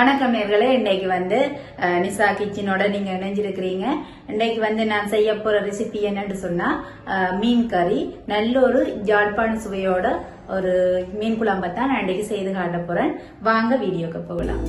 வணக்கம் நேர்களே. இன்னைக்கு வந்து நிசா கிச்சனோட நீங்க இணைஞ்சிருக்கிறீங்க. இன்னைக்கு நான் செய்ய போற ரெசிபி என்னன்னு சொன்னா மீன் கறி. நல்ல ஒரு ஜாழ்ப்பாண சுவையோட ஒரு மீன் குழம்பை தான் நான் இன்னைக்கு செய்து காட்ட போறேன். வாங்க வீடியோக்கு போகலாம்.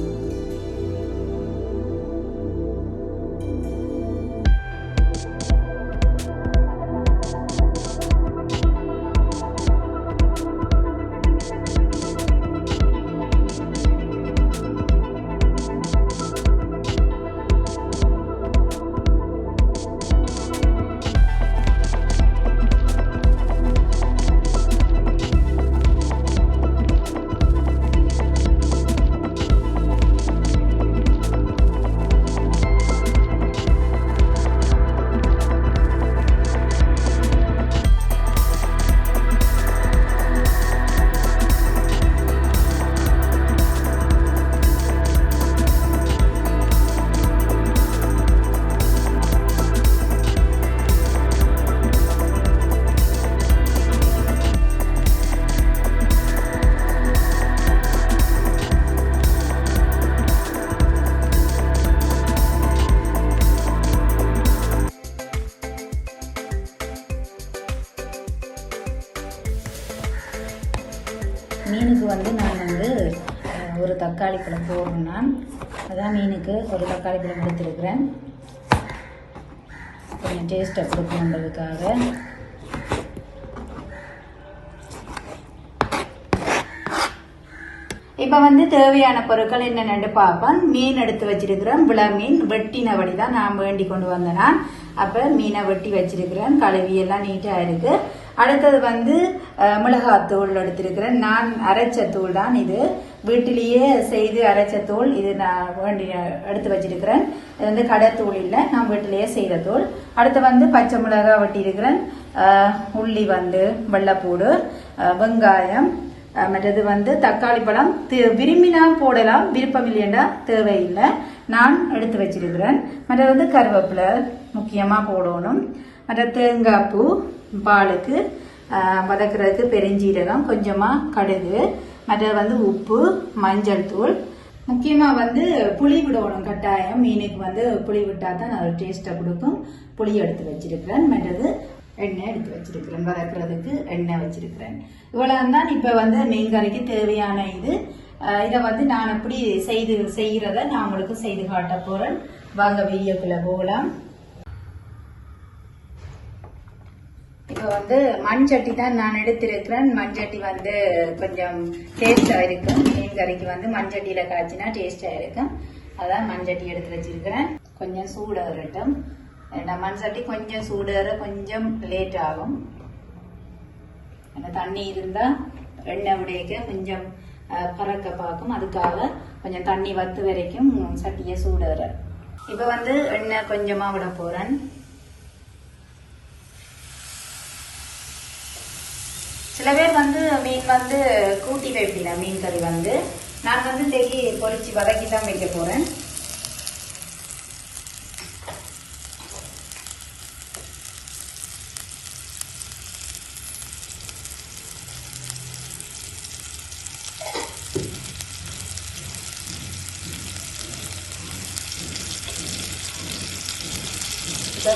மீனுக்கு நான் ஒரு தக்காளி பழம் போடுறேன்னா அதான் மீனுக்கு ஒரு தக்காளி பழம் எடுத்துருக்கிறேன். கொஞ்சம் டேஸ்ட்டை கொடுக்கணுன்றதுக்காக. இப்போ தேவையான பொருட்கள் என்னென்னு பார்ப்பேன். மீன் எடுத்து வச்சிருக்கிறேன். விள மீன் வெட்டினபடி தான் நான் வேண்டி கொண்டு வந்தேன்னா. அப்போ மீனை வெட்டி வச்சிருக்கிறேன். கழுவி எல்லாம் நீட்டாக இருக்கு. அடுத்தது மிளகாத்தூள் எடுத்திருக்கிறேன். நான் அரைச்ச தூள் தான் இது. வீட்டிலேயே செய்து அரைச்ச தூள் இது. நான் வேண்டி எடுத்து வச்சிருக்கிறேன். இது கடைத்தூள் இல்லை, நான் வீட்டிலேயே செய்த தூள். அடுத்து பச்சை மிளகாய் வெட்டியிருக்கிறேன். உள்ளி வெள்ளைப்பூடு, வெங்காயம், மற்றது தக்காளி பழம். விரும்பினா போடலாம், விருப்பம் இல்லையா தேவையில்லை. நான் எடுத்து வச்சிருக்கிறேன். மற்றது கருவேப்பிலை முக்கியமாக போடணும். மற்ற தேங்காய் பூ, பாலுக்கு வதக்கிறதுக்கு பெருஞ்சீரகம், கொஞ்சமாக கடுகு, மற்ற உப்பு, மஞ்சள் தூள். முக்கியமாக புளி விடணும் கட்டாயம். மீனுக்கு புளி விட்டால் தான் அது டேஸ்ட்டை கொடுக்கும். புளி எடுத்து வச்சிருக்கிறேன். மற்றது எண்ணெய் எடுத்து வச்சிருக்கிறேன். வதக்குறதுக்கு எண்ணெய் வச்சிருக்கிறேன். இவ்வளவு தான் இப்ப மீன் கறிக்கு தேவையான இது. இதை நான் எப்படி செய்யறத நான் உங்களுக்கு செய்து காட்ட போறேன். வாங்க வீடியோக்குள்ள போகலாம். இப்ப மண்சட்டி தான் நான் எடுத்திருக்கிறேன். மண்சட்டி கொஞ்சம் டேஸ்டா இருக்கும். மீன் கறிக்கு மண்சட்டியில காய்ச்சினா டேஸ்டா இருக்கும். அதான் மண்சட்டி எடுத்து வச்சிருக்கிறேன். கொஞ்சம் சூடாகட்டும். மண் சட்டி கொஞ்சம் சூடேற கொஞ்சம் லேட் ஆகும். தண்ணி இருந்தா எண்ணெய் உடையக்க கொஞ்சம் பறக்க பார்க்கும். அதுக்காக கொஞ்சம் தண்ணி வத்து வரைக்கும் சட்டியை சூடேற. இப்ப எண்ணெய் கொஞ்சமா விட போறேன். சில பேர் மீன் கூட்டி வைப்பீங்க. மீன் கறி நான் இன்னைக்கு பொரிச்சு வதக்கி தான் வைக்க போறேன்.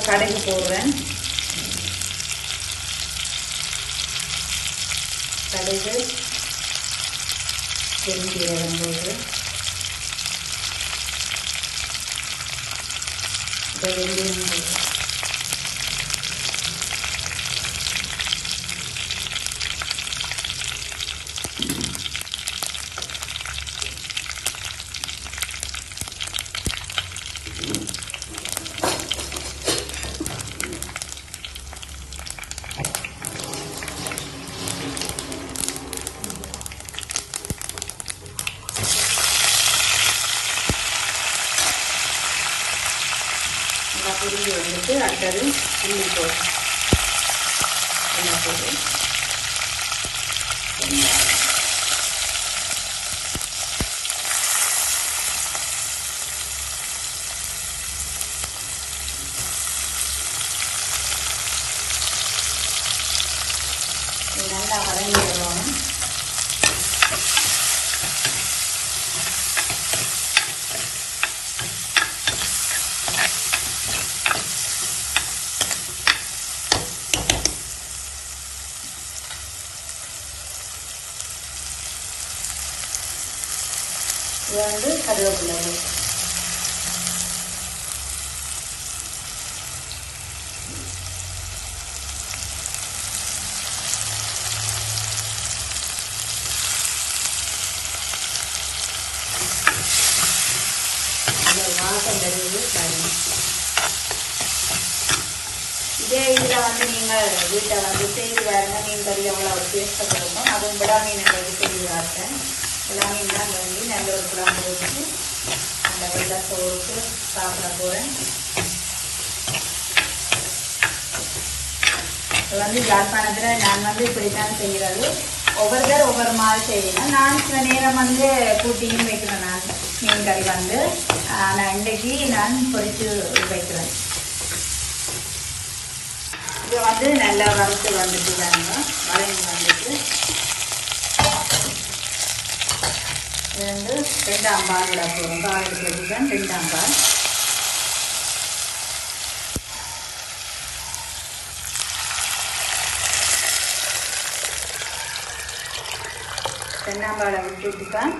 கடுகு போடுறேன். கடுகு, பெருஞ்சீரகம் போடு, வெந்தயம் போடு. புரிஞ்சு அடுத்தது உள்ளி போடு. எல்லாம் போடு. நல்லா வதங்கி வருவாங்க. இது வந்து கருவேப்பிலை. வாசம் வருது பாருங்க. இதே இதில் வந்து நீங்கள் வீட்டை வந்து செய்து பாருங்க. மீன் கறி எவ்வளோ ஒரு டேஸ்ட்டாக கொடுக்கும். அதுவும் விடா மீன் செய்து பார்த்தேன். விடா மீன் தான் வந்து நல்ல ஒரு குழம்பு வச்சு அந்த வெள்ளை சோறுக்கு சாப்பிட போகிறேன். இது வந்து யாழ்ப்பாணத்தில் நான் வந்து இப்படித்தான் செய்கிறது. ஒவ்வொருத்தர் ஒவ்வொரு மாதிரி செய்யணும். நான் சில நேரம் வந்து கூட்டியும் வைக்கிறேன். நான் மீன் கறி வந்து நான் இன்றைக்கு நான் பொரித்து வைக்கிறேன். இது வந்து நல்லா வறுத்து வந்துட்டு தாங்க வளைந்து வந்துட்டு இது வந்து 2ஆம் பால் விட போகிறோம். பால் எடுத்து வச்சுதான் 2ஆம் பால். ரெண்டாம் பாலை விட்டுட்டுதான்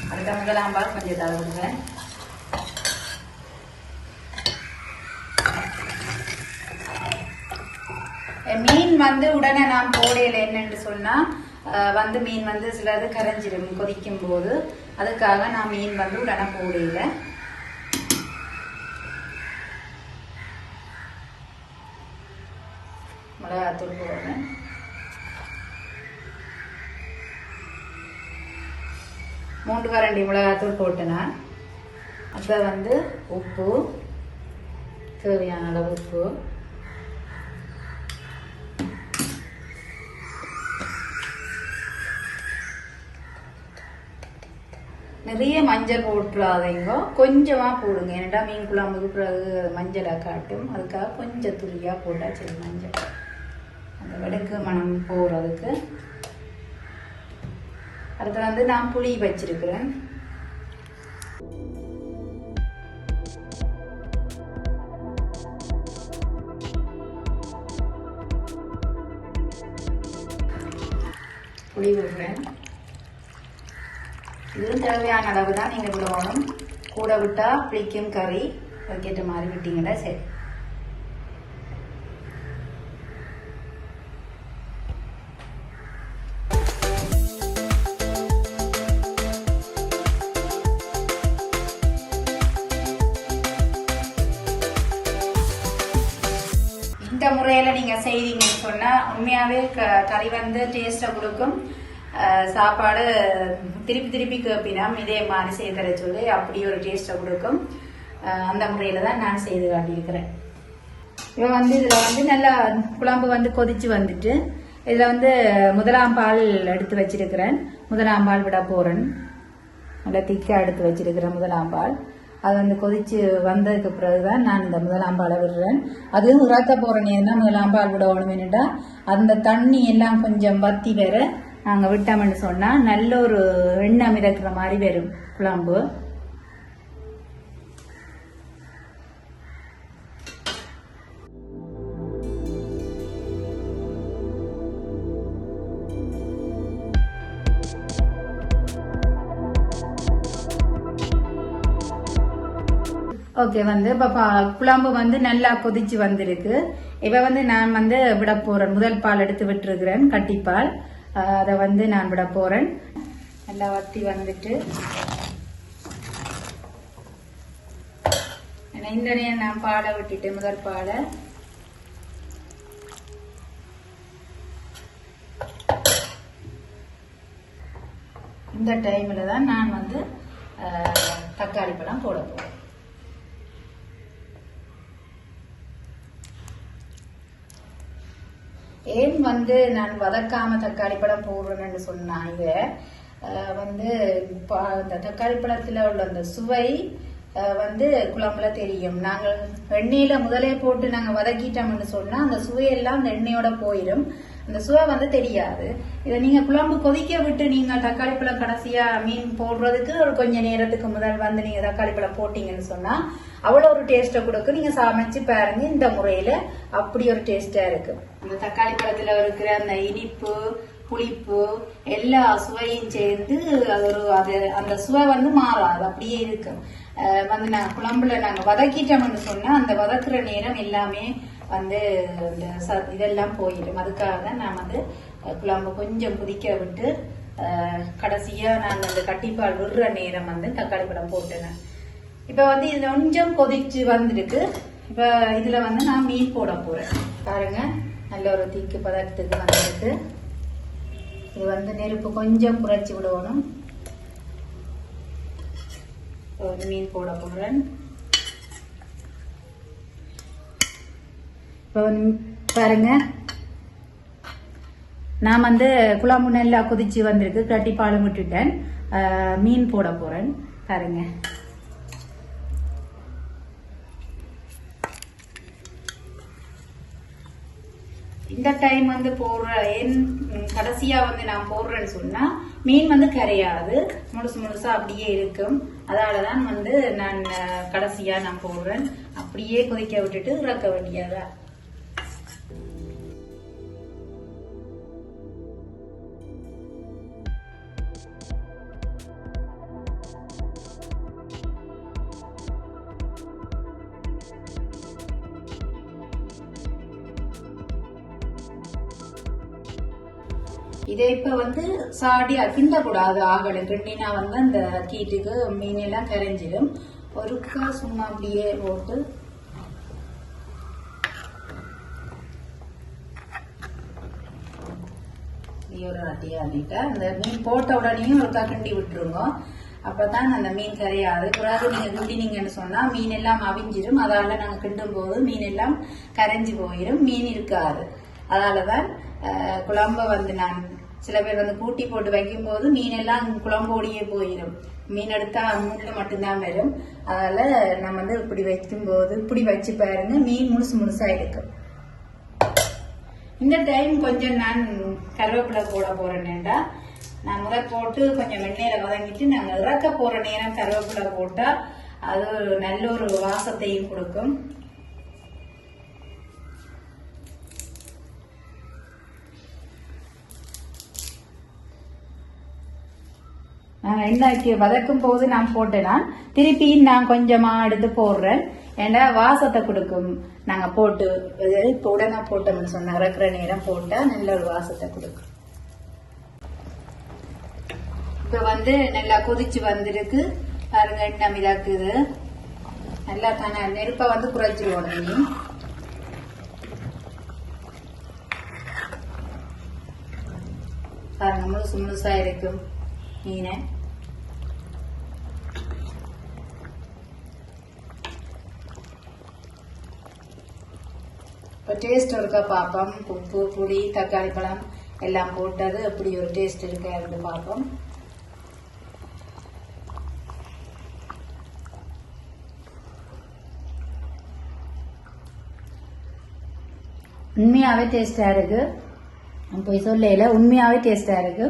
அடுத்த 1ஆம் பால் கொஞ்சம் தர விடுவேன். மீன் வந்து உடனே நான் போடையில என்னன்னு சொன்னா வந்து மீன் வந்து சிலது கரைஞ்சிடும் கொதிக்கும் போது. அதுக்காக நான் மீன் வந்து உடனே போடையில. மிளகாத்தூள் போடுறேன். மூன்று கரண்டி மிளகாத்தூள் போட்டேன் நான். அப்போ வந்து உப்பு, தேவையான அளவு உப்பு, நிறைய மஞ்சள் போட்டுறாதீங்க, கொஞ்சமா போடுங்க. ஏன்னா மீன் குழம்புக்கு பிறகு மஞ்சளை காட்டும். அதுக்காக கொஞ்சம் துளியா போட்டா சரி மஞ்சள் அந்த வெடுக்கு மனம் போறதுக்கு. அடுத்து வந்து நான் புளி வச்சிருக்கிறேன். புளி விடுறேன். இதுவும் தேவையான அளவு தான் நீங்கள் விடணும். கூட விட்டா புளிக்கும் கறி. அதுக்கேற்ற மாதிரி விட்டீங்கன்னா சரி. இந்த முறையில நீங்க செய்தீங்கன்னு சொன்னா உண்மையாவே கறி வந்து டேஸ்டா கொடுக்கும். சாப்பாடு திருப்பி திருப்பி கேப்பினா இதே மாதிரி செய்து தர சொல்லி அப்படி ஒரு டேஸ்டை கொடுக்கும். அந்த முறையில தான் நான் செய்து காட்டியிருக்கிறேன். இப்போ வந்து இதுல வந்து நல்லா குழம்பு வந்து கொதிச்சு வந்துட்டு இதுல வந்து 1ஆம் பால் எடுத்து வச்சிருக்கிறேன். 1ஆம் பால் விட போறேன். நல்லா திக்கா எடுத்து வச்சிருக்கிறேன் 1ஆம் பால். அது வந்து கொதிச்சு வந்ததுக்கு பிறகுதான் நான் இந்த 1ஆம் பாலை விடுறேன். அதுவும் இறக்க போறேன். ஏன்னா 1ஆம் பால் விடணும் என்னடா அந்த தண்ணி எல்லாம் கொஞ்சம் வத்தி வேற நாங்கள் விட்டோம்னு சொன்னால் நல்ல ஒரு எண்ணெய் மிதக்கிற மாதிரி வரும் குழம்பு. ஓகே வந்து இப்போ குழம்பு வந்து நல்லா கொதிச்சு வந்திருக்கு. இப்போ வந்து நான் வந்து விட போறேன். முதல் பால் எடுத்து விட்டுருக்கிறேன், கட்டிப்பால். அதை வந்து நான் விட போறேன். நல்லா வத்தி வந்துட்டு இந்த நேரம் நான் பாலை விட்டுட்டு முதல் பாலை இந்த டைம்ல தான் நான் வந்து தக்காளி பழம் போட போறேன். ஏன் வந்து நான் வதக்காம தக்காளி பழம் போடுறேன்னு சொன்னா இத வந்து இந்த தக்காளி பழத்துல உள்ள அந்த சுவை வந்து குழம்புல தெரியும். நாங்கள் எண்ணெயில முதலே போட்டு நாங்க வதக்கிட்டோம்னு சொன்னா அந்த சுவையெல்லாம் அந்த எண்ணெயோட போயிடும். அந்த சுவை வந்து தெரியாது. இதை நீங்க குழம்பு கொதிக்க விட்டு நீங்க தக்காளி பழம் கடைசியா மீன் போடுறதுக்கு ஒரு கொஞ்ச நேரத்துக்கு முதல் வந்து நீங்க தக்காளி பழம் போட்டீங்கன்னு சொன்னா அவ்வளவு ஒரு டேஸ்ட கொடுக்கும். நீங்க சமைச்சு பாருங்க. இந்த முறையில அப்படி ஒரு டேஸ்டா இருக்கு. அந்த தக்காளி பழத்துல இருக்கிற அந்த இனிப்பு புளிப்பு எல்லா சுவையும் சேர்ந்து அது அந்த சுவை வந்து மாறாது, அப்படியே இருக்கும். வந்து நாங்க குழம்புல நாங்க வதக்கிட்டோம்னு சொன்னா அந்த வதக்குற நேரம் எல்லாமே வந்து இந்த இதெல்லாம் போயிடும். அதுக்காக தான் நான் வந்து குழம்பு கொஞ்சம் கொதிக்க விட்டு கடைசியா நான் அந்த கட்டிப்பால் விடுற நேரம் வந்து தக்காளி பழம் போட்டுனேன். இப்ப வந்து இதுல கொஞ்சம் கொதிச்சு வந்துருக்கு. இப்ப இதுல வந்து நான் மீன் போட போறேன். பாருங்க, நல்ல ஒரு தீக்கு பதத்துக்கு வந்துருக்கு. இது வந்து நெருப்பு கொஞ்சம் குறைச்சி விடணும். மீன் போட போறேன். இப்ப பாருங்க, நான் வந்து குழம்பு நல்லா கொதிச்சு வந்திருக்கு. கட்டிப்பாலும் விட்டுட்டேன். மீன் போட போறேன். பாருங்க, இந்த டைம் வந்து கடைசியா வந்து நான் போடுறேன்னு சொன்னா மீன் வந்து கரையாது, முழுசா அப்படியே இருக்கும். அதனாலதான் வந்து நான் கடைசியா நான் போடுறேன். அப்படியே கொதிக்க விட்டுட்டு இறக்க வேண்டியதா. இதை இப்ப வந்து சாடி கிண்டக்கூடாது. ஆகலும் கிண்டினா வந்து அந்த கீட்டுக்கு மீன் எல்லாம் கரைஞ்சிடும். ஒருக்கா சும்மா அப்படியே போட்டு ஒரு ஆட்டிட்டா அந்த மீன் போட்ட உடனேயும் ஒருக்கா கிண்டி விட்டுருங்க. அப்பதான் அந்த மீன் கரையாது. பிறகு நீங்க கிண்டினீங்கன்னு சொன்னா மீன் எல்லாம் அவிஞ்சிடும். அதால நாங்க கிண்டும் போது மீன் எல்லாம் கரைஞ்சி போயிடும், மீன் இருக்காது. அதனாலதான் குழம்ப வந்து நான் சில பேர் வந்து கூட்டி போட்டு வைக்கும் போது மீன் எல்லாம் குழம்போடியே போயிடும். மீன் எடுத்தா முள்ளு மட்டும்தான் வரும். அதனால நம்ம வந்து இப்படி வைக்கும் போது இப்படி வச்சு பாருங்க, மீன் முழுசா இருக்கும். இந்த டைம் கொஞ்சம் நான் கருவேப்பிலை போட போறேன்டா. நான் முதல் போட்டு கொஞ்சம் வெண்ணெயில வதங்கிட்டு நாங்க இறக்க போற நேரம் கருவேப்பிலை போட்டா அது நல்ல ஒரு வாசத்தையும் கொடுக்கும். எண்ணெய்க்கு வதக்கும் போது நான் போட்டேன்னா திருப்பி நான் கொஞ்சமா எடுத்து போடுறேன். ஏன்னா வாசத்தை கொடுக்கும். நாங்க போட்டு இப்ப உடனே போட்டோம்னு சொன்ன இறக்குற நேரம் போட்டா நல்ல ஒரு வாசத்தை கொடுக்கும். இப்ப வந்து நல்லா கொதிச்சு வந்திருக்கு பாருங்க. எண்ணெய் மிதக்குது நல்லா தானே. நெருப்பை வந்து குறைச்சிருவோம். நீ பாருங்க, முழுசா இருக்கும் மீனை. இப்போ டேஸ்ட் இருக்கா பார்ப்போம். உப்பு, புளி, தக்காளி பழம் எல்லாம் போட்டது எப்படி ஒரு டேஸ்ட் இருக்கா இருந்து பார்ப்போம். உண்மையாவே டேஸ்டா இருக்கு. போய் சொல்லல, உண்மையாவே டேஸ்டா இருக்கு.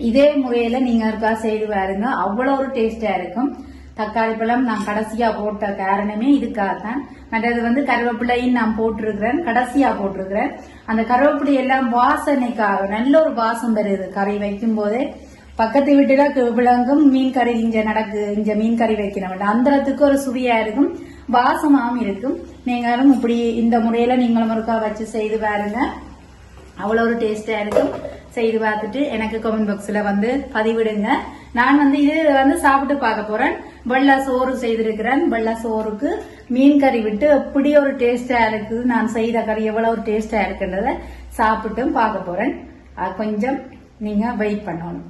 இதே முறையில நீங்க இருக்கா செய்து பாருங்க, அவ்வளவு ஒரு டேஸ்டா இருக்கும். தக்காளி பழம் நான் கடைசியா போட்ட காரணமே இதுக்காகத்தான். மற்றது வந்து கருவேப்பிலையும் நான் போட்டிருக்கிறேன், கடைசியா போட்டிருக்கிறேன். அந்த கருவேப்பிலை எல்லாம் வாசனைக்காக நல்ல ஒரு வாசம் வருது. கறி வைக்கும் போதே பக்கத்து வீட்டுல விளங்கும் மீன் கறி இங்க மீன் கறி வைக்கணும். அந்தரத்துக்கு ஒரு சுவையா இருக்கும், வாசமாவும் இருக்கும். நீங்களும் இப்படி இந்த முறையில நீங்களும் ஒருக்கா வச்சு செய்து பாருங்க, அவ்வளவு ஒரு டேஸ்டா இருக்கும். செய்து பார்த்துட்டு எனக்கு கமெண்ட் பாக்ஸ்ல வந்து பதிவிடுங்க. நான் வந்து இது வந்து சாப்பிட்டு பார்க்க போறேன். வெள்ளை சோறு செய்திருக்கிறேன். வெள்ளை சோறுக்கு மீன் கறி விட்டு எப்படி ஒரு டேஸ்டா இருக்குது, நான் செய்த கறி எவ்வளவு ஒரு டேஸ்டா இருக்குன்றத சாப்பிட்டும் பார்க்க போறேன். கொஞ்சம் நீங்க வெயிட் பண்ணணும்.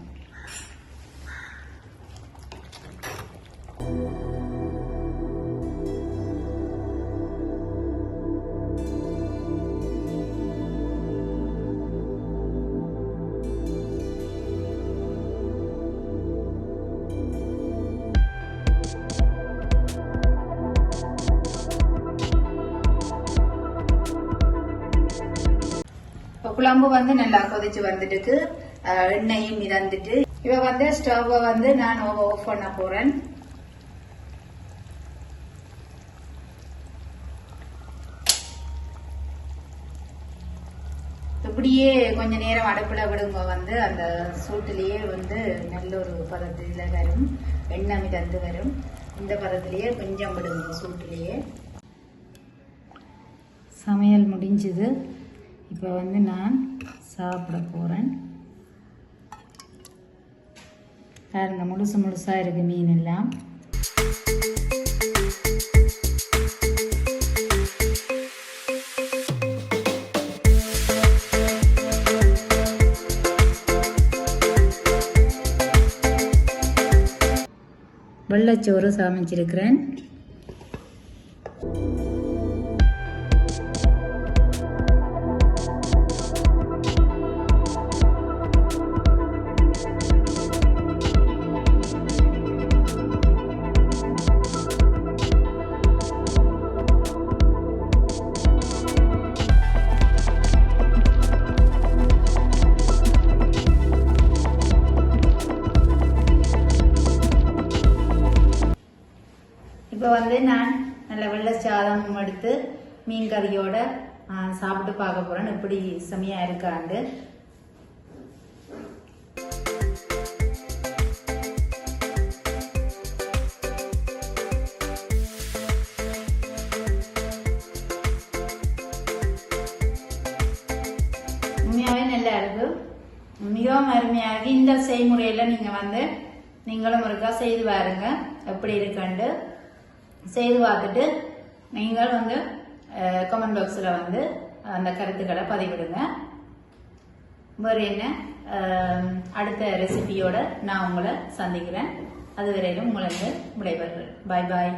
குழம்பு வந்து நல்லா கொதிச்சு வந்துட்டு எண்ணெயும் மிதந்துட்டு இவ வந்து ஸ்டவ் வந்து நான் ஆஃப் பண்ண போறேன். இப்படியே கொஞ்ச நேரம் அடுப்புல விடுங்க வந்து அந்த சூட்டிலேயே வந்து நல்ல ஒரு பதத்துல வரும், எண்ணெய் மிதந்து வரும். இந்த பதத்திலேயே கொஞ்சம் விடுங்க சூட்டிலேயே. சமையல் முடிஞ்சது. இப்போ வந்து நான் சாப்பிட போறேன். பாருங்க முழுசு முழுசா இருக்கு மீன் எல்லாம். வெள்ளச்சோறு சமைச்சிருக்கிறேன். இப்போ வந்து நான் நல்ல வெள்ளை சாதம் எடுத்து மீன் கறியோட சாப்பிட்டு பார்க்க போறேன் எப்படி செமையா இருக்காண்டு. உண்மையாவே நல்லா இருக்கு, மிகவும் அருமையா இருக்கு. இந்த செய்முறையில நீங்க வந்து நீங்களும் இருக்கா செய்து பாருங்க எப்படி இருக்குண்டு. செய்து பார்த்துட்டு நீங்கள் வந்து கமெண்ட் பாக்ஸில் வந்து அந்த கருத்துக்களை பதிவிடுங்க. வேறு என்ன அடுத்த ரெசிபியோட நான் உங்களை சந்திக்கிறேன். அதுவரையிலும் உங்களுக்கு விடைபெறுகிறேன். பாய் பாய்.